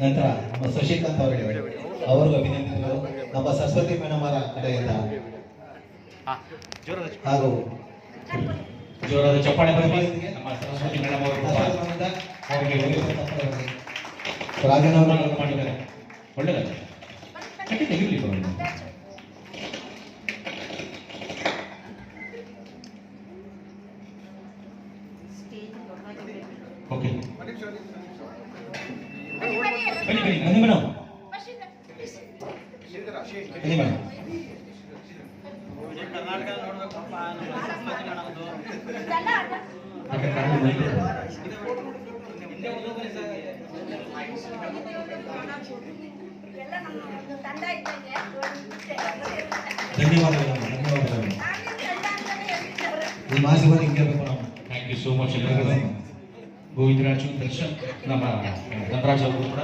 ನಂತರ ನಮ್ಮ ಶಶಿಕಾಂತ್ ಅವರಿಗೆ ಅವ್ರಿಗೂ ಅಭಿನಂದನೆಗಳು ನಮ್ಮ ಸರಸ್ವತಿ ಮೇಡಮ್ ಅವರ ಕಡೆಯಿಂದ ಹಾಗೂ ಜೋರಾದ ಚಪ್ಪಾಳೆ ಬರಲಿ ನಮ್ಮ ಸರಸ್ವತಿ ಮೇಡಮ್ ಅವರು ರಾಜನ್ ಅವರು ಮಾಡಿದ್ದಾರೆ. ಒಳ್ಳೆಯದಲ್ಲ ಖಂಡಿತ ಇರಲಿ ಓಕೆ ಬನ್ನಿ ಬನ್ನಿ ಬನ್ನಿ ಮೇಡಮ್ ಬನ್ನಿ ಮೇಡಮ್ ಧನ್ಯವಾದಗಳು ಧನ್ಯವಾದಗಳು ಈ ಮಾಸಿಗೆ ಕೇಳಬೇಕು ನಾವು. Thank you so much. Govindaraju Darshan ನಮ್ಮ ಧನರಾಜ್ ಅವರು ಕೂಡ